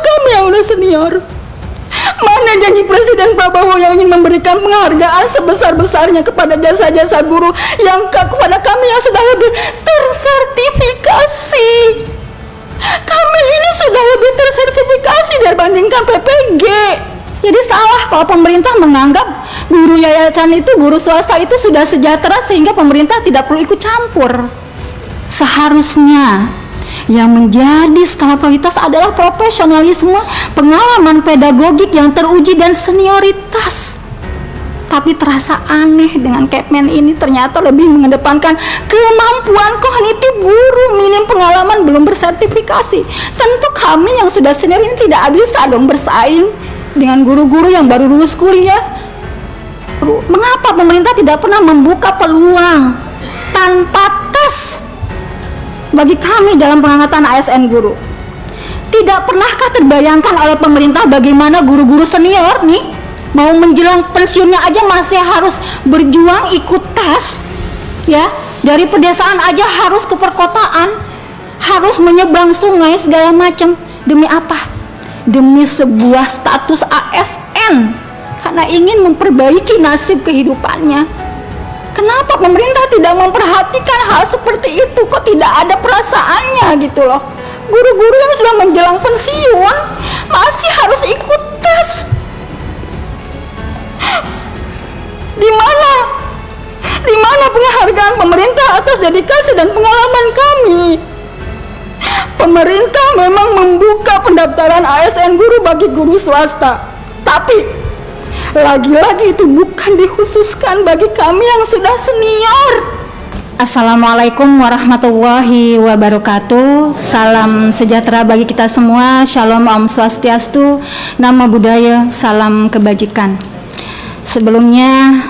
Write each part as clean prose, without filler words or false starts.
kami yang udah senior? Mana janji Presiden Prabowo yang ingin memberikan penghargaan sebesar-besarnya kepada jasa-jasa guru yang kepada kami yang sudah lebih tersertifikasi? Kami ini sudah lebih tersertifikasi dibandingkan PPG. Jadi salah kalau pemerintah menganggap guru yayasan itu, guru swasta itu sudah sejahtera sehingga pemerintah tidak perlu ikut campur. Seharusnya yang menjadi skala prioritas adalah profesionalisme, pengalaman pedagogik yang teruji dan senioritas. Tapi terasa aneh dengan Kepmen ini ternyata lebih mengedepankan kemampuan kognitif guru minim pengalaman belum bersertifikasi. Tentu kami yang sudah senior ini tidak bisa dong bersaing dengan guru-guru yang baru lulus kuliah. Mengapa pemerintah tidak pernah membuka peluang tanpa tes bagi kami dalam pengangkatan ASN guru? Tidak pernahkah terbayangkan oleh pemerintah bagaimana guru-guru senior nih mau menjelang pensiunnya aja masih harus berjuang ikut tes, ya, dari pedesaan aja harus ke perkotaan, harus menyeberang sungai segala macam. Demi apa? Demi sebuah status ASN, karena ingin memperbaiki nasib kehidupannya. Kenapa pemerintah tidak memperhatikan hal seperti itu? Kok tidak ada perasaannya gitu loh? Guru-guru yang sudah menjelang pensiun masih harus ikut tes. Di mana penghargaan pemerintah atas dedikasi dan pengalaman kami? Pemerintah memang membuka pendaftaran ASN guru bagi guru swasta, tapi lagi-lagi itu bukan dikhususkan bagi kami yang sudah senior. Assalamualaikum warahmatullahi wabarakatuh. Salam sejahtera bagi kita semua. Shalom, Om Swastiastu, Namo Buddhaya, salam kebajikan. Sebelumnya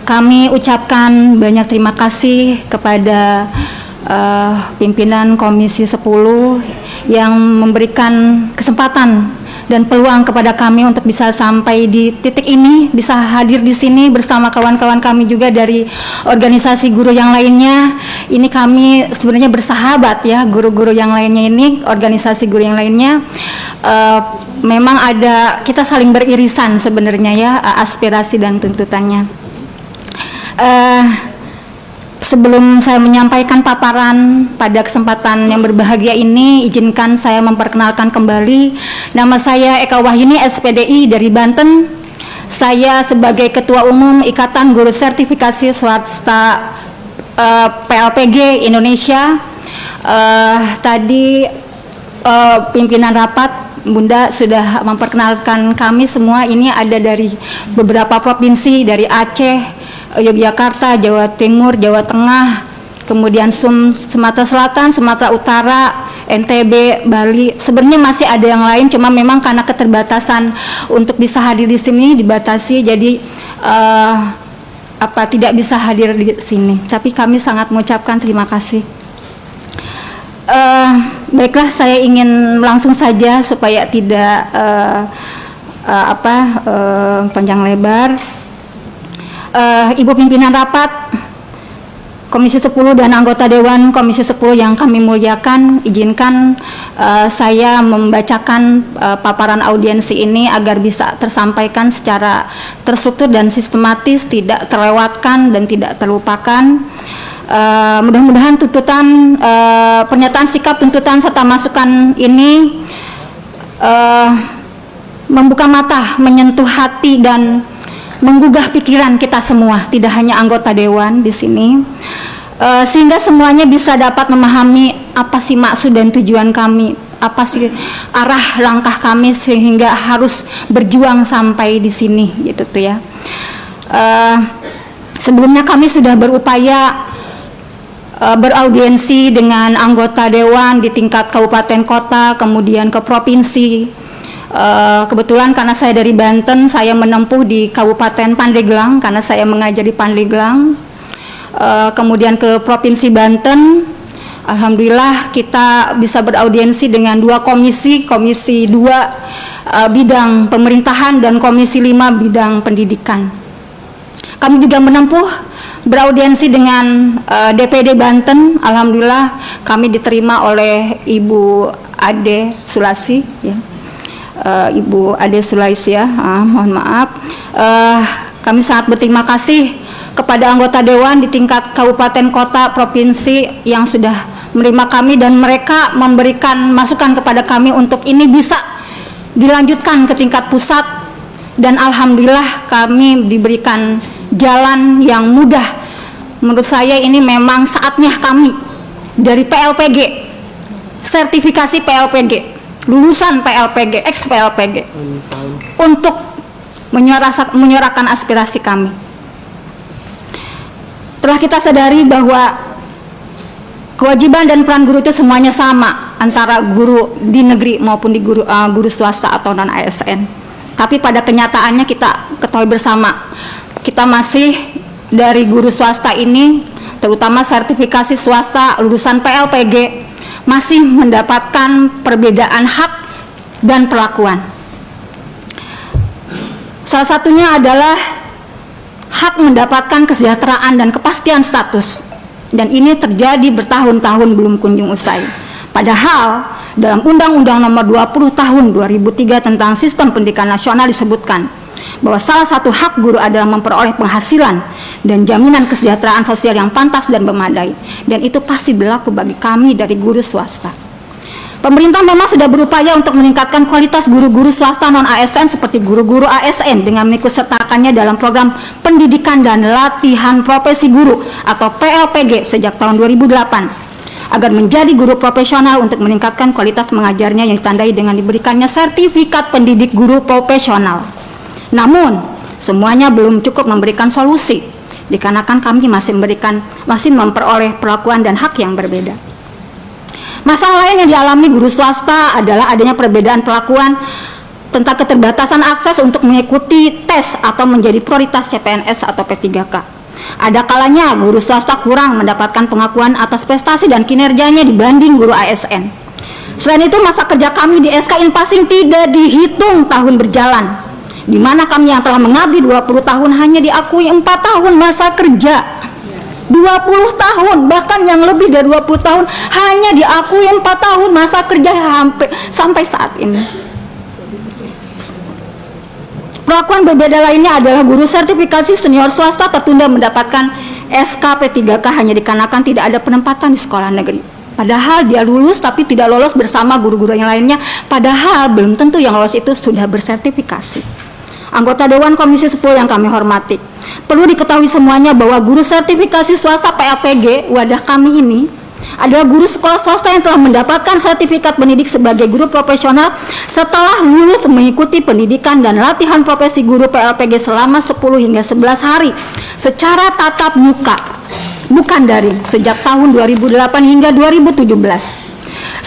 kami ucapkan banyak terima kasih kepada pimpinan Komisi 10 yang memberikan kesempatan dan peluang kepada kami untuk bisa sampai di titik ini, bisa hadir di sini bersama kawan-kawan kami juga dari organisasi guru yang lainnya. Ini kami sebenarnya bersahabat ya, guru-guru yang lainnya ini, organisasi guru yang lainnya. Memang ada, kita saling beririsan sebenarnya ya, aspirasi dan tuntutannya. Sebelum saya menyampaikan paparan pada kesempatan yang berbahagia ini, izinkan saya memperkenalkan kembali. Nama saya Eka Wahyuni, SPDI dari Banten. Saya sebagai Ketua Umum Ikatan Guru Sertifikasi Swasta PLPG Indonesia. Tadi pimpinan rapat Bunda sudah memperkenalkan kami semua. Ini ada dari beberapa provinsi, dari Aceh, Yogyakarta, Jawa Timur, Jawa Tengah, kemudian Sumatera Selatan, Sumatera Utara, NTB, Bali. Sebenarnya masih ada yang lain, cuma memang karena keterbatasan untuk bisa hadir di sini dibatasi, jadi tidak bisa hadir di sini. Tapi kami sangat mengucapkan terima kasih. Baiklah, saya ingin langsung saja supaya tidak panjang lebar. Ibu pimpinan rapat Komisi 10 dan anggota Dewan Komisi 10 yang kami muliakan, izinkan saya membacakan paparan audiensi ini agar bisa tersampaikan secara terstruktur dan sistematis, tidak terlewatkan dan tidak terlupakan. Mudah-mudahan tuntutan, pernyataan sikap, tuntutan serta masukan ini membuka mata, menyentuh hati dan menggugah pikiran kita semua, tidak hanya anggota dewan di sini, sehingga semuanya bisa dapat memahami apa sih maksud dan tujuan kami, apa sih arah langkah kami sehingga harus berjuang sampai di sini, gitu tuh ya. Sebelumnya kami sudah berupaya beraudiensi dengan anggota dewan di tingkat kabupaten kota, kemudian ke provinsi. Kebetulan karena saya dari Banten, saya menempuh di Kabupaten Pandeglang karena saya mengajar di Pandeglang. Kemudian ke Provinsi Banten, alhamdulillah kita bisa beraudiensi dengan dua komisi, Komisi 2 bidang pemerintahan dan Komisi 5 bidang pendidikan. Kami juga menempuh beraudiensi dengan DPD Banten. Alhamdulillah kami diterima oleh Ibu Ade Sulasi ya. Ibu Ade Sulaisia, mohon maaf. Kami sangat berterima kasih kepada anggota Dewan di tingkat kabupaten, kota, provinsi yang sudah menerima kami dan mereka memberikan masukan kepada kami untuk ini bisa dilanjutkan ke tingkat pusat, dan alhamdulillah kami diberikan jalan yang mudah. Menurut saya ini memang saatnya kami dari PLPG, sertifikasi PLPG, lulusan PLPG, ex PLPG, untuk menyuarakan aspirasi kami. Telah kita sadari bahwa kewajiban dan peran guru itu semuanya sama antara guru di negeri maupun di guru swasta atau non ASN. Tapi pada kenyataannya kita ketahui bersama, kita masih dari guru swasta ini, terutama sertifikasi swasta lulusan PLPG, masih mendapatkan perbedaan hak dan perlakuan. Salah satunya adalah hak mendapatkan kesejahteraan dan kepastian status, dan ini terjadi bertahun-tahun belum kunjung usai. Padahal dalam Undang-Undang Nomor 20 Tahun 2003 tentang Sistem Pendidikan Nasional disebutkan bahwa salah satu hak guru adalah memperoleh penghasilan dan jaminan kesejahteraan sosial yang pantas dan memadai, dan itu pasti berlaku bagi kami dari guru swasta. Pemerintah memang sudah berupaya untuk meningkatkan kualitas guru-guru swasta non-ASN seperti guru-guru ASN dengan mengikutsertakannya dalam program pendidikan dan latihan profesi guru atau PLPG sejak tahun 2008 agar menjadi guru profesional untuk meningkatkan kualitas mengajarnya yang ditandai dengan diberikannya sertifikat pendidik guru profesional. Namun, semuanya belum cukup memberikan solusi dikarenakan kami masih memperoleh perlakuan dan hak yang berbeda. Masalah lain yang dialami guru swasta adalah adanya perbedaan perlakuan tentang keterbatasan akses untuk mengikuti tes atau menjadi prioritas CPNS atau P3K. Ada kalanya guru swasta kurang mendapatkan pengakuan atas prestasi dan kinerjanya dibanding guru ASN. Selain itu, masa kerja kami di SK Inpasing tidak dihitung tahun berjalan, di mana kami yang telah mengabdi 20 tahun hanya diakui 4 tahun masa kerja. 20 tahun, bahkan yang lebih dari 20 tahun hanya diakui 4 tahun masa kerja sampai saat ini. Perlakuan berbeda lainnya adalah guru sertifikasi senior swasta tertunda mendapatkan SK P3K hanya dikarenakan tidak ada penempatan di sekolah negeri. Padahal dia lulus tapi tidak lolos bersama guru-guru yang lainnya, padahal belum tentu yang lolos itu sudah bersertifikasi. Anggota Dewan Komisi 10 yang kami hormati, perlu diketahui semuanya bahwa guru sertifikasi swasta PLPG wadah kami ini adalah guru sekolah swasta yang telah mendapatkan sertifikat pendidik sebagai guru profesional setelah lulus mengikuti pendidikan dan latihan profesi guru PLPG selama 10 hingga 11 hari secara tatap muka, bukan daring, sejak tahun 2008 hingga 2017.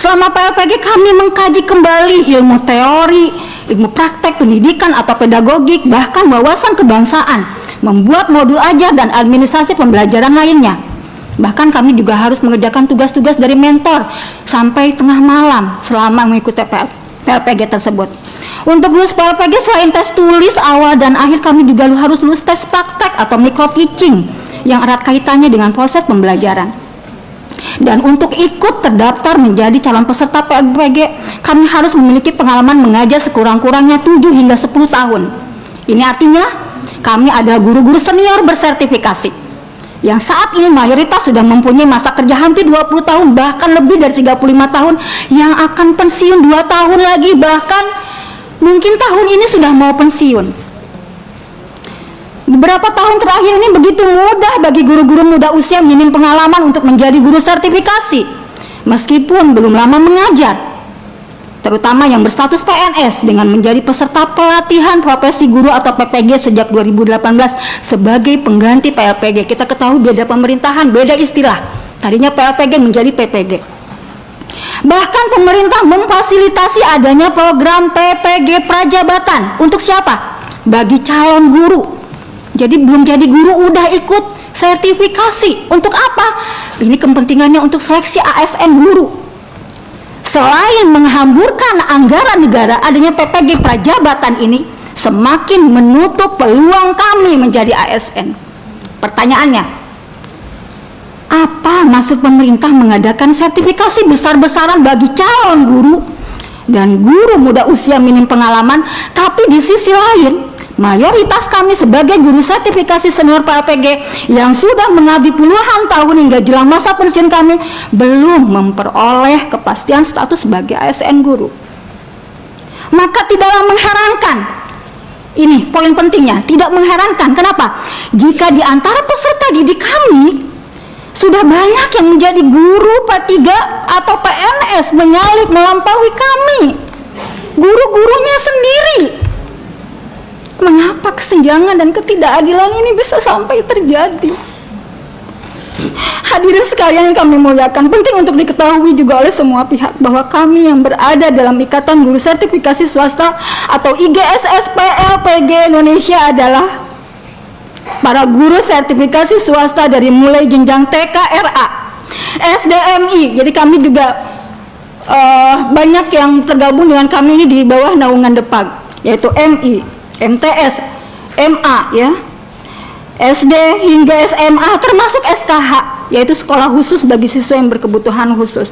Selama PLPG kami mengkaji kembali ilmu teori, ilmu praktek pendidikan atau pedagogik, bahkan wawasan kebangsaan, membuat modul ajar dan administrasi pembelajaran lainnya. Bahkan kami juga harus mengerjakan tugas-tugas dari mentor sampai tengah malam selama mengikuti PLPG tersebut. Untuk lulus PLPG selain tes tulis awal dan akhir, kami juga harus lulus tes praktek atau micro teaching yang erat kaitannya dengan proses pembelajaran. Dan untuk ikut terdaftar menjadi calon peserta PLPG, kami harus memiliki pengalaman mengajar sekurang-kurangnya 7 hingga 10 tahun. Ini artinya kami adalah guru-guru senior bersertifikasi yang saat ini mayoritas sudah mempunyai masa kerja hampir 20 tahun, bahkan lebih dari 35 tahun, yang akan pensiun 2 tahun lagi, bahkan mungkin tahun ini sudah mau pensiun. Beberapa tahun terakhir ini begitu mudah bagi guru-guru muda usia minim pengalaman untuk menjadi guru sertifikasi, meskipun belum lama mengajar, terutama yang berstatus PNS dengan menjadi peserta pelatihan profesi guru atau PPG sejak 2018 sebagai pengganti PLPG. Kita ketahui beda pemerintahan, beda istilah. Tadinya PLPG menjadi PPG. Bahkan pemerintah memfasilitasi adanya program PPG prajabatan. Untuk siapa? Bagi calon guru. Jadi belum jadi guru udah ikut sertifikasi. Untuk apa? Ini kepentingannya untuk seleksi ASN guru. Selain menghamburkan anggaran negara, adanya PPG prajabatan ini semakin menutup peluang kami menjadi ASN. Pertanyaannya, apa maksud pemerintah mengadakan sertifikasi besar-besaran bagi calon guru dan guru muda usia minim pengalaman, tapi di sisi lain mayoritas kami sebagai guru sertifikasi senior PLPG yang sudah mengabdi puluhan tahun hingga jelang masa pensiun kami belum memperoleh kepastian status sebagai ASN guru. Maka tidaklah mengherankan, ini poin pentingnya, tidak mengherankan. Kenapa? Jika di antara peserta didik kami sudah banyak yang menjadi guru P3 atau PNS menyalip melampaui kami, guru-gurunya sendiri. Mengapa kesenjangan dan ketidakadilan ini bisa sampai terjadi? Hadirin sekalian yang kami muliakan, penting untuk diketahui juga oleh semua pihak bahwa kami yang berada dalam Ikatan Guru Sertifikasi Swasta atau IGSS PLPG Indonesia adalah para guru sertifikasi swasta dari mulai jenjang TK, RA, SDMI. Jadi kami juga banyak yang tergabung dengan kami ini di bawah naungan DEPAG, yaitu MI, MTS, MA, ya, SD hingga SMA, termasuk SKH, yaitu sekolah khusus bagi siswa yang berkebutuhan khusus.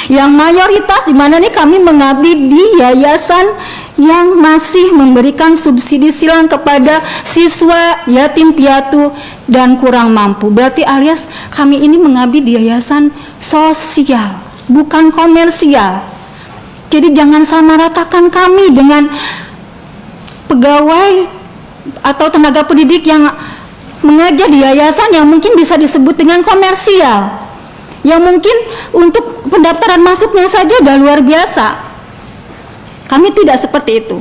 Yang mayoritas di mana nih kami mengabdi di yayasan yang masih memberikan subsidi silang kepada siswa yatim piatu dan kurang mampu. Berarti alias kami ini mengabdi di yayasan sosial, bukan komersial. Jadi jangan samaratakan kami dengan pegawai atau tenaga pendidik yang mengajar di yayasan yang mungkin bisa disebut dengan komersial, yang mungkin untuk pendaftaran masuknya saja udah luar biasa. Kami tidak seperti itu.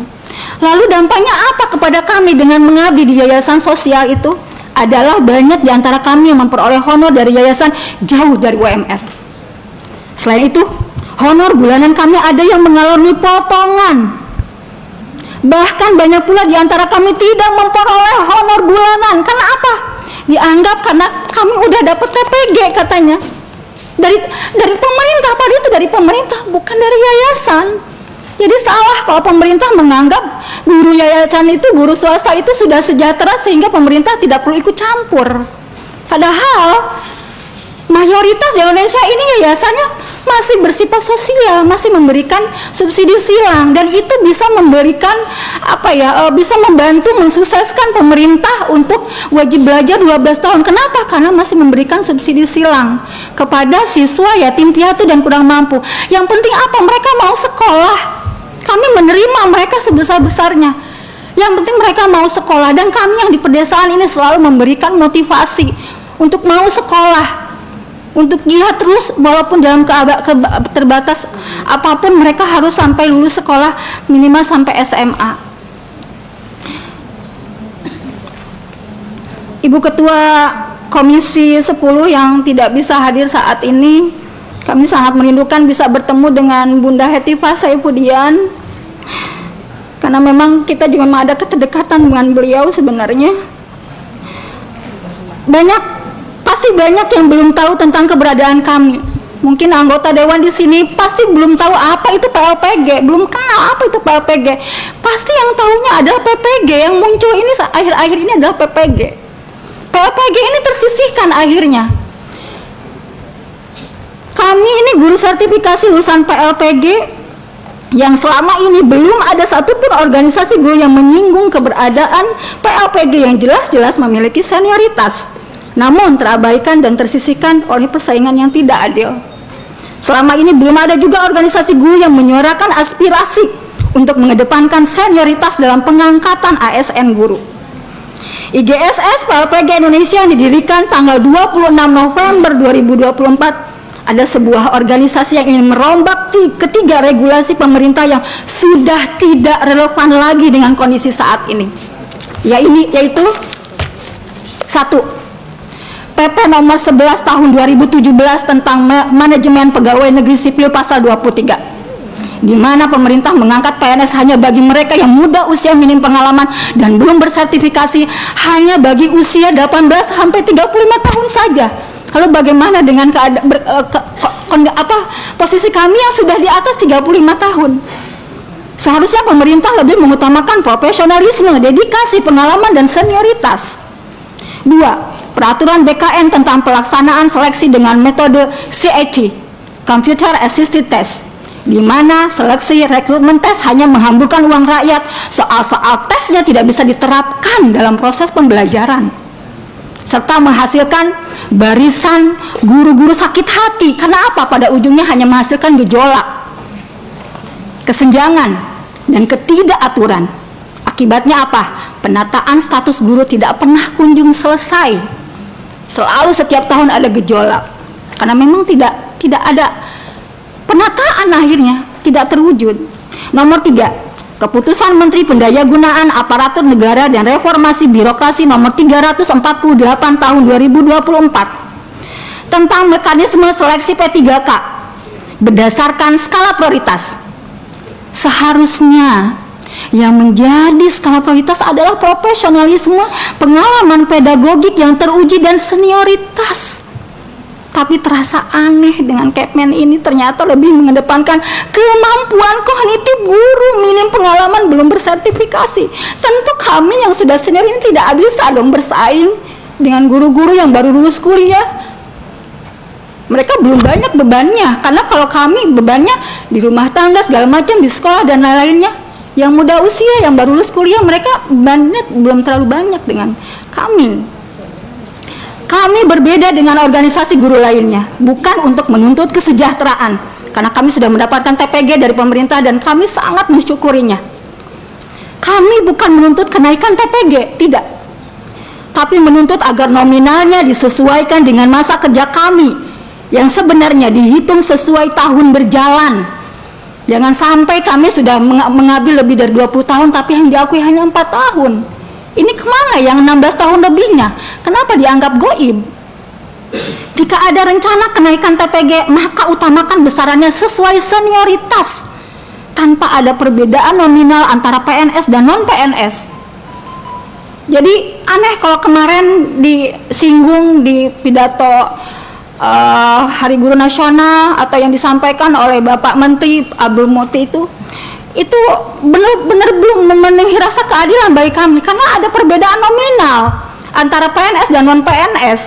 Lalu dampaknya apa kepada kami dengan mengabdi di yayasan sosial itu? Adalah banyak di antara kami yang memperoleh honor dari yayasan jauh dari UMR. Selain itu, honor bulanan kami ada yang mengalami potongan. Bahkan banyak pula di antara kami tidak memperoleh honor bulanan. Karena apa? Dianggap karena kami udah dapat TPG katanya. Dari pemerintah, padahal itu dari pemerintah, bukan dari yayasan. Jadi salah kalau pemerintah menganggap guru yayasan itu, guru swasta itu sudah sejahtera sehingga pemerintah tidak perlu ikut campur. Padahal mayoritas di Indonesia ini yayasannya masih bersifat sosial, masih memberikan subsidi silang, dan itu bisa memberikan bisa membantu mensukseskan pemerintah untuk wajib belajar 12 tahun. Kenapa? Karena masih memberikan subsidi silang kepada siswa yatim piatu dan kurang mampu. Yang penting apa? Mereka mau sekolah. Kami menerima mereka sebesar-besarnya. Yang penting mereka mau sekolah, dan kami yang di pedesaan ini selalu memberikan motivasi untuk mau sekolah, untuk jihad terus walaupun dalam terbatas apapun. Mereka harus sampai lulus sekolah minimal sampai SMA. Ibu Ketua Komisi 10 yang tidak bisa hadir saat ini, kami sangat merindukan bisa bertemu dengan Bunda Hetifah Saifudian, karena memang kita juga ada kedekatan dengan beliau sebenarnya. Pasti banyak yang belum tahu tentang keberadaan kami. Mungkin anggota dewan di sini pasti belum tahu apa itu PLPG, belum kenal apa itu PLPG. Pasti yang tahunya adalah PPG, yang muncul ini akhir-akhir ini adalah PPG. PLPG ini tersisihkan akhirnya. Kami ini guru sertifikasi lulusan PLPG yang selama ini belum ada satupun organisasi guru yang menyinggung keberadaan PLPG yang jelas-jelas memiliki senioritas, namun terabaikan dan tersisihkan oleh persaingan yang tidak adil. Selama ini belum ada juga organisasi guru yang menyuarakan aspirasi untuk mengedepankan senioritas dalam pengangkatan ASN guru. IGSS PLPG Indonesia yang didirikan tanggal 26 November 2024 ada sebuah organisasi yang ingin merombak ketiga regulasi pemerintah yang sudah tidak relevan lagi dengan kondisi saat ini. Yaitu 1. PP nomor 11 tahun 2017 tentang manajemen pegawai negeri sipil pasal 23, di mana pemerintah mengangkat PNS hanya bagi mereka yang muda usia minim pengalaman dan belum bersertifikasi, hanya bagi usia 18 sampai 35 tahun saja. Lalu bagaimana dengan posisi kami yang sudah di atas 35 tahun? Seharusnya pemerintah lebih mengutamakan profesionalisme, dedikasi, pengalaman, dan senioritas. 2. Peraturan BKN tentang pelaksanaan seleksi dengan metode CAT, Computer Assisted Test, di mana seleksi rekrutmen tes hanya menghamburkan uang rakyat. Soal-soal tesnya tidak bisa diterapkan dalam proses pembelajaran, serta menghasilkan barisan guru-guru sakit hati. Karena apa? Pada ujungnya hanya menghasilkan gejolak, kesenjangan, dan ketidakaturan. Akibatnya apa? Penataan status guru tidak pernah kunjung selesai. Selalu setiap tahun ada gejolak, karena memang tidak ada penataan, akhirnya tidak terwujud. Nomor 3, Keputusan Menteri Pendayagunaan Aparatur Negara dan Reformasi Birokrasi Nomor 348 Tahun 2024 tentang mekanisme seleksi P3K berdasarkan skala prioritas. Seharusnya yang menjadi skala prioritas adalah profesionalisme, pengalaman pedagogik yang teruji, dan senioritas. Tapi terasa aneh dengan Kepmen ini ternyata lebih mengedepankan kemampuan kognitif guru, minim pengalaman, belum bersertifikasi. Tentu kami yang sudah senior ini tidak bisa dong bersaing dengan guru-guru yang baru lulus kuliah. Mereka belum banyak bebannya, karena kalau kami bebannya di rumah tangga segala macam, di sekolah dan lain-lainnya. Yang muda usia, yang baru lulus kuliah, mereka bebannya belum terlalu banyak dengan kami. Kami berbeda dengan organisasi guru lainnya, bukan untuk menuntut kesejahteraan, karena kami sudah mendapatkan TPG dari pemerintah dan kami sangat mensyukurinya. Kami bukan menuntut kenaikan TPG, tidak, tapi menuntut agar nominalnya disesuaikan dengan masa kerja kami yang sebenarnya dihitung sesuai tahun berjalan. Jangan sampai kami sudah mengabdi lebih dari 20 tahun tapi yang diakui hanya 4 tahun. Ini kemana yang 16 tahun lebihnya? Kenapa dianggap goib? Jika ada rencana kenaikan TPG, maka utamakan besarannya sesuai senioritas, tanpa ada perbedaan nominal antara PNS dan non-PNS. Jadi aneh kalau kemarin disinggung di pidato Hari Guru Nasional atau yang disampaikan oleh Bapak Menteri Abdul Muti itu benar-benar belum memenuhi rasa keadilan bagi kami, karena ada perbedaan nominal antara PNS dan non-PNS.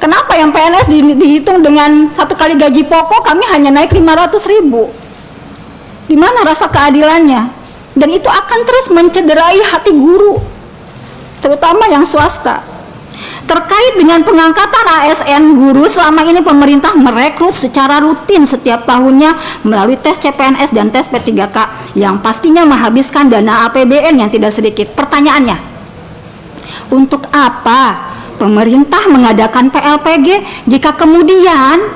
Kenapa yang PNS dihitung dengan 1 kali gaji pokok, kami hanya naik 500.000? Di mana rasa keadilannya? Dan itu akan terus mencederai hati guru, terutama yang swasta. Terkait dengan pengangkatan ASN guru, selama ini pemerintah merekrut secara rutin setiap tahunnya melalui tes CPNS dan tes P3K yang pastinya menghabiskan dana APBN yang tidak sedikit. Pertanyaannya, untuk apa pemerintah mengadakan PLPG jika kemudian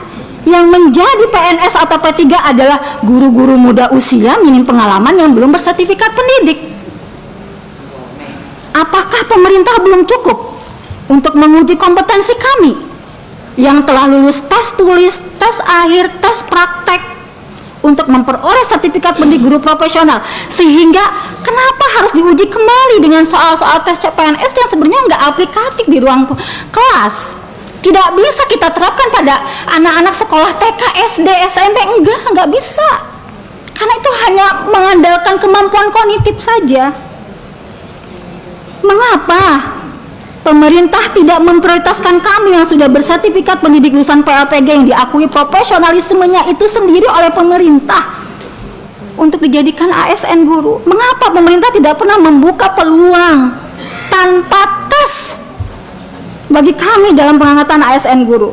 yang menjadi PNS atau P3 adalah guru-guru muda usia minim pengalaman yang belum bersertifikat pendidik? Apakah pemerintah belum cukup untuk menguji kompetensi kami yang telah lulus tes tulis, tes akhir, tes praktek untuk memperoleh sertifikat pendidik guru profesional? Sehingga kenapa harus diuji kembali dengan soal-soal tes CPNS yang sebenarnya nggak aplikatif di ruang kelas? Tidak bisa kita terapkan pada anak-anak sekolah TK, SD, SMP, nggak bisa. Karena itu hanya mengandalkan kemampuan kognitif saja. Mengapa pemerintah tidak memprioritaskan kami yang sudah bersertifikat pendidik lulusan PLPG yang diakui profesionalismenya itu sendiri oleh pemerintah untuk dijadikan ASN guru? Mengapa pemerintah tidak pernah membuka peluang tanpa tes bagi kami dalam pengangkatan ASN guru?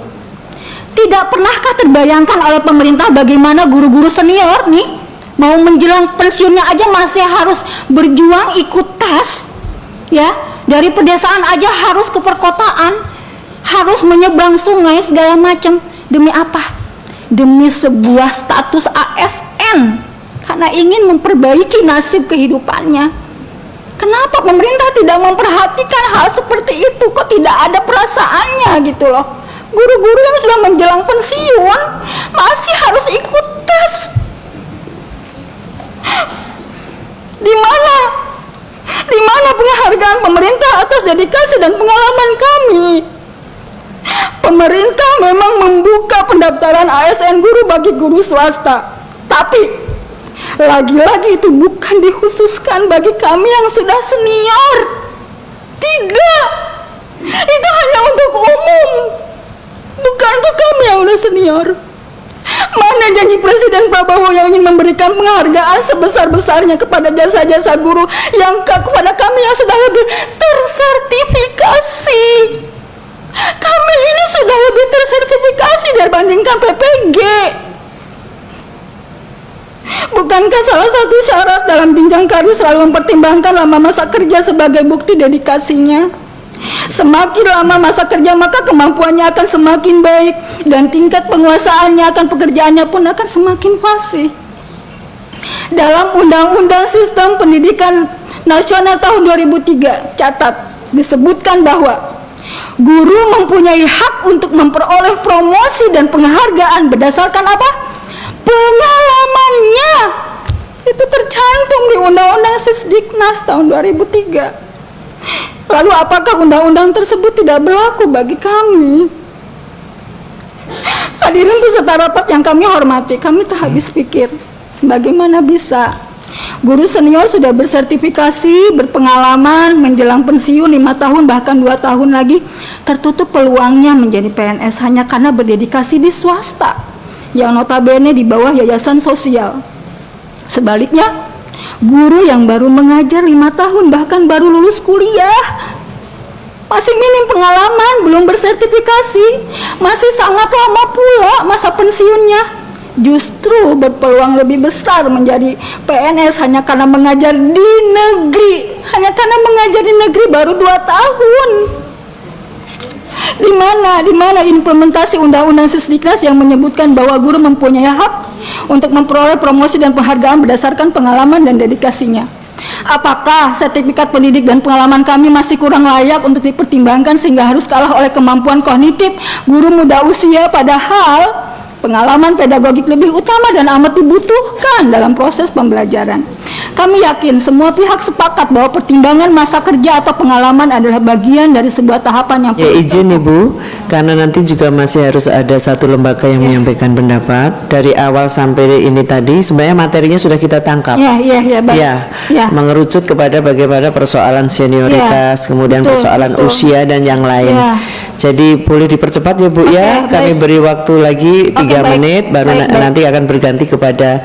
Tidak pernahkah terbayangkan oleh pemerintah bagaimana guru-guru senior nih mau menjelang pensiunnya aja masih harus berjuang ikut tes, ya? Dari pedesaan aja harus ke perkotaan, harus menyeberang sungai segala macam. Demi apa? Demi sebuah status ASN, karena ingin memperbaiki nasib kehidupannya. Kenapa pemerintah tidak memperhatikan hal seperti itu? Kok tidak ada perasaannya gitu loh? Guru-guru yang sudah menjelang pensiun masih harus ikut tes. Di mana? Di mana penghargaan pemerintah atas dedikasi dan pengalaman kami? Pemerintah memang membuka pendaftaran ASN guru bagi guru swasta, tapi lagi-lagi itu bukan dikhususkan bagi kami yang sudah senior. Tidak, itu hanya untuk umum, bukan untuk kami yang sudah senior. Mana Mana janji Presiden Prabowo yang ingin memberikan penghargaan sebesar-besarnya kepada jasa-jasa guru yang kepada kami yang sudah lebih tersertifikasi? Kami ini sudah lebih tersertifikasi dibandingkan PPG. Bukankah salah satu syarat dalam jenjang karir selalu mempertimbangkan lama masa kerja sebagai bukti dedikasinya? Semakin lama masa kerja maka kemampuannya akan semakin baik dan tingkat penguasaannya akan pekerjaannya pun akan semakin fasih. Dalam Undang-Undang Sistem Pendidikan Nasional tahun 2003 catat disebutkan bahwa guru mempunyai hak untuk memperoleh promosi dan penghargaan berdasarkan apa? Pengalamannya. Itu tercantum di Undang-Undang Sisdiknas tahun 2003. Lalu apakah undang-undang tersebut tidak berlaku bagi kami? Hadirin peserta rapat yang kami hormati, kami tak habis pikir bagaimana bisa guru senior sudah bersertifikasi, berpengalaman, menjelang pensiun 5 tahun bahkan 2 tahun lagi tertutup peluangnya menjadi PNS hanya karena berdedikasi di swasta yang notabene di bawah yayasan sosial. Sebaliknya, guru yang baru mengajar 5 tahun bahkan baru lulus kuliah, masih minim pengalaman, belum bersertifikasi, masih sangat lama pula masa pensiunnya, justru berpeluang lebih besar menjadi PNS hanya karena mengajar di negeri, hanya karena mengajar di negeri baru 2 tahun. Di mana implementasi Undang-Undang Sisdiknas yang menyebutkan bahwa guru mempunyai hak untuk memperoleh promosi dan penghargaan berdasarkan pengalaman dan dedikasinya? Apakah sertifikat pendidik dan pengalaman kami masih kurang layak untuk dipertimbangkan sehingga harus kalah oleh kemampuan kognitif guru muda usia, padahal pengalaman pedagogik lebih utama dan amat dibutuhkan dalam proses pembelajaran? Kami yakin semua pihak sepakat bahwa pertimbangan masa kerja atau pengalaman adalah bagian dari sebuah tahapan yang ya, izin Ibu, karena nanti juga masih harus ada satu lembaga yang menyampaikan pendapat. Dari awal sampai ini tadi sebenarnya materinya sudah kita tangkap. Mengerucut kepada bagaimana persoalan senioritas, kemudian persoalan usia dan yang lain. Jadi boleh dipercepat ya Bu ya. Kami beri waktu lagi 3 menit baru nanti akan berganti kepada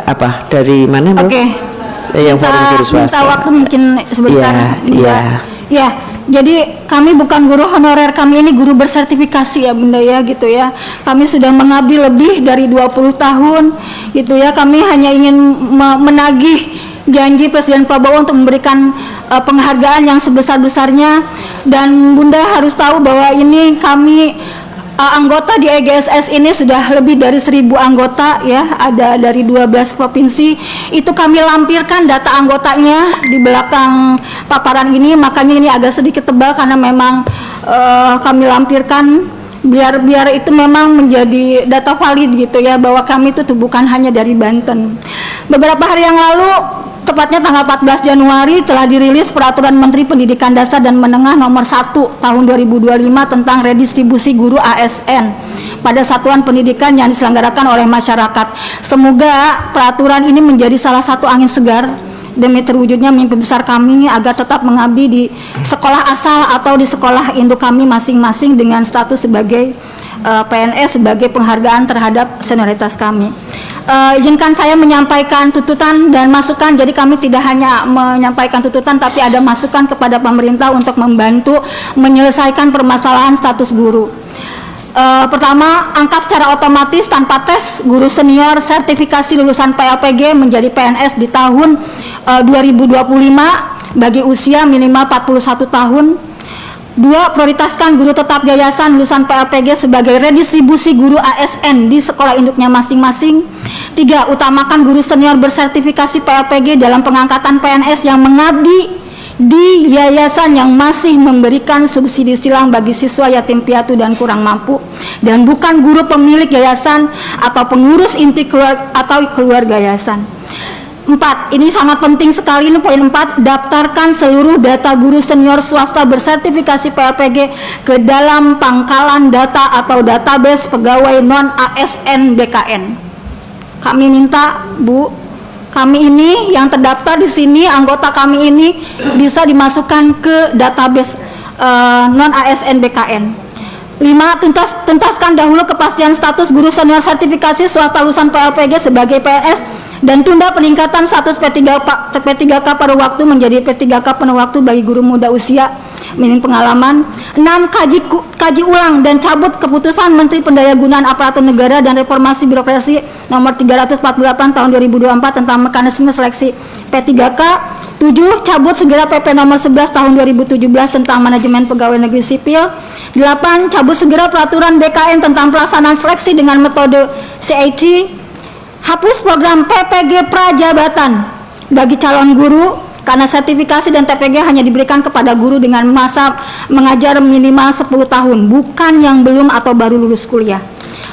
apa dari mana Bu? Yang forum guru swasta. Minta waktu mungkin sebentar. Ya, jadi kami bukan guru honorer, kami ini guru bersertifikasi ya Bunda ya gitu ya. Kami sudah mengabdi lebih dari 20 tahun gitu ya. Kami hanya ingin menagih janji Presiden Prabowo untuk memberikan penghargaan yang sebesar-besarnya, dan Bunda harus tahu bahwa ini kami anggota di EGSS ini sudah lebih dari 1000 anggota ya, ada dari 12 provinsi. Itu kami lampirkan data anggotanya di belakang paparan ini, makanya ini agak sedikit tebal karena memang kami lampirkan biar itu memang menjadi data valid gitu ya, bahwa kami itu bukan hanya dari Banten. Beberapa hari yang lalu, tepatnya tanggal 14 Januari telah dirilis Peraturan Menteri Pendidikan Dasar dan Menengah Nomor 1 Tahun 2025 tentang redistribusi guru ASN pada satuan pendidikan yang diselenggarakan oleh masyarakat. Semoga peraturan ini menjadi salah satu angin segar demi terwujudnya mimpi besar kami agar tetap mengabdi di sekolah asal atau di sekolah induk kami masing-masing dengan status sebagai PNS, sebagai penghargaan terhadap senioritas kami. Izinkan saya menyampaikan tuntutan dan masukan. Jadi kami tidak hanya menyampaikan tuntutan, tapi ada masukan kepada pemerintah untuk membantu menyelesaikan permasalahan status guru. Pertama, angkat secara otomatis tanpa tes guru senior sertifikasi lulusan PAPG menjadi PNS di tahun 2025 bagi usia minimal 41 tahun. 2, prioritaskan guru tetap yayasan lulusan PAPG sebagai redistribusi guru ASN di sekolah induknya masing-masing. 3, utamakan guru senior bersertifikasi PAPG dalam pengangkatan PNS yang mengabdi di yayasan yang masih memberikan subsidi silang bagi siswa yatim piatu dan kurang mampu, dan bukan guru pemilik yayasan atau pengurus inti keluarga atau keluarga yayasan. 4, ini sangat penting sekali, ini poin 4, daftarkan seluruh data guru senior swasta bersertifikasi PAPG ke dalam pangkalan data atau database pegawai non ASN BKN. Kami minta Bu, kami ini yang terdaftar di sini, anggota kami ini bisa dimasukkan ke database non ASN BKN. 5. Tuntaskan dahulu kepastian status guru senior sertifikasi swasta lulusan PLPG sebagai PNS dan tunda peningkatan status P3K pada waktu menjadi P3K penuh waktu bagi guru muda usia minim pengalaman. 6. Kaji ulang dan cabut keputusan Menteri Pendayagunaan Aparatur Negara dan Reformasi Birokrasi nomor 348 tahun 2024 tentang mekanisme seleksi P3K. 7. Cabut segera PP nomor 11 tahun 2017 tentang manajemen pegawai negeri sipil. 8. Cabut segera peraturan BKN tentang pelaksanaan seleksi dengan metode CAT. Hapus program PPG prajabatan bagi calon guru karena sertifikasi dan TPG hanya diberikan kepada guru dengan masa mengajar minimal 10 tahun, bukan yang belum atau baru lulus kuliah.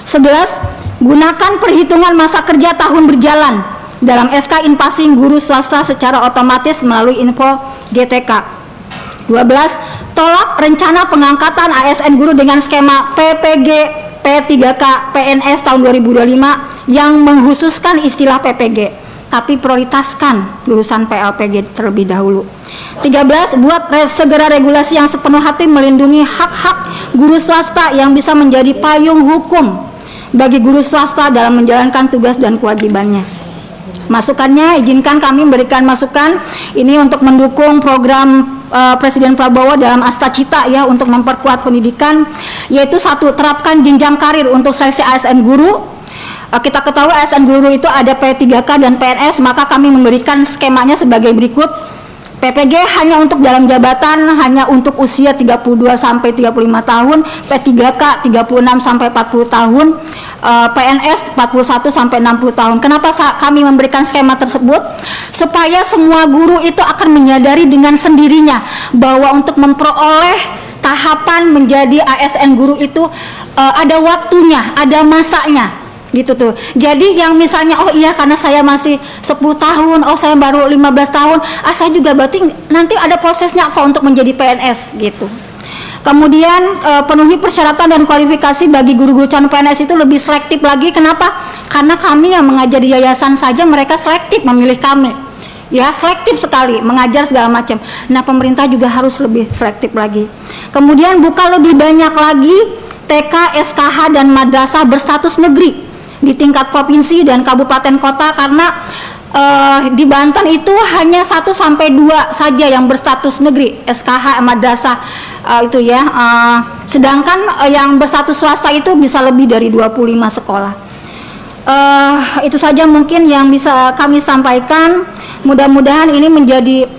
11. Gunakan perhitungan masa kerja tahun berjalan dalam SK Inpassing guru swasta secara otomatis melalui info GTK. 12. Tolak rencana pengangkatan ASN guru dengan skema PPG P3K PNS tahun 2025 yang mengkhususkan istilah PPG, tapi prioritaskan lulusan PLPG terlebih dahulu. 13. Buat segera regulasi yang sepenuh hati melindungi hak-hak guru swasta yang bisa menjadi payung hukum bagi guru swasta dalam menjalankan tugas dan kewajibannya. Masukannya, izinkan kami memberikan masukan ini untuk mendukung program Presiden Prabowo dalam Asta Cita ya untuk memperkuat pendidikan, yaitu 1. Terapkan jenjang karir untuk seleksi ASN guru. Kita ketahui ASN guru itu ada P3K dan PNS, maka kami memberikan skemanya sebagai berikut. PPG hanya untuk dalam jabatan, hanya untuk usia 32 sampai 35 tahun, P3K 36 sampai 40 tahun, PNS 41 sampai 60 tahun. Kenapa kami memberikan skema tersebut? Supaya semua guru itu akan menyadari dengan sendirinya bahwa untuk memperoleh tahapan menjadi ASN guru itu ada waktunya, ada masanya. Gitu tuh. Jadi yang misalnya oh iya karena saya masih 10 tahun, oh saya baru 15 tahun, saya juga berarti nanti ada prosesnya kok untuk menjadi PNS gitu. Kemudian penuhi persyaratan dan kualifikasi bagi guru-guru calon PNS itu lebih selektif lagi. Kenapa? Karena kami yang mengajar di yayasan saja mereka selektif memilih kami. Ya, selektif sekali, mengajar segala macam. Nah, pemerintah juga harus lebih selektif lagi. Kemudian buka lebih banyak lagi TK, SKH dan madrasah berstatus negeri di tingkat provinsi dan kabupaten kota, karena di Banten itu hanya 1 sampai 2 saja yang berstatus negeri SKH madrasah itu ya, sedangkan yang berstatus swasta itu bisa lebih dari 25 sekolah. Itu saja mungkin yang bisa kami sampaikan. Mudah-mudahan ini menjadi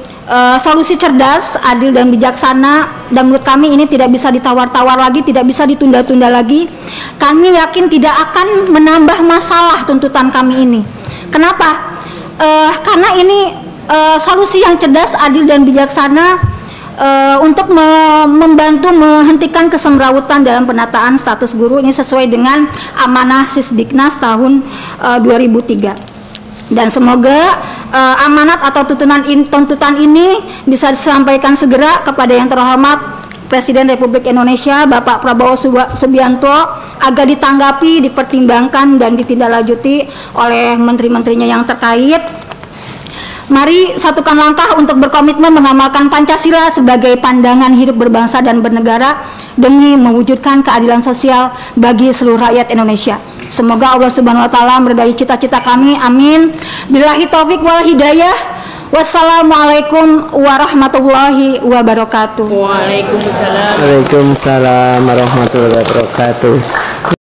solusi cerdas, adil dan bijaksana, dan menurut kami ini tidak bisa ditawar-tawar lagi, tidak bisa ditunda-tunda lagi. Kami yakin tidak akan menambah masalah tuntutan kami ini. Kenapa? Karena ini solusi yang cerdas, adil dan bijaksana untuk membantu menghentikan kesemrawutan dalam penataan status guru. Ini sesuai dengan amanah Sisdiknas tahun 2003. Dan semoga amanat atau tuntutan ini bisa disampaikan segera kepada yang terhormat Presiden Republik Indonesia Bapak Prabowo Subianto agar ditanggapi, dipertimbangkan dan ditindaklanjuti oleh menteri-menterinya yang terkait. Mari satukan langkah untuk berkomitmen mengamalkan Pancasila sebagai pandangan hidup berbangsa dan bernegara demi mewujudkan keadilan sosial bagi seluruh rakyat Indonesia. Semoga Allah Subhanahu wa taala meridai cita-cita kami. Amin. Billahi taufik wal hidayah. Wassalamualaikum warahmatullahi wabarakatuh. Waalaikumsalam warahmatullahi wabarakatuh.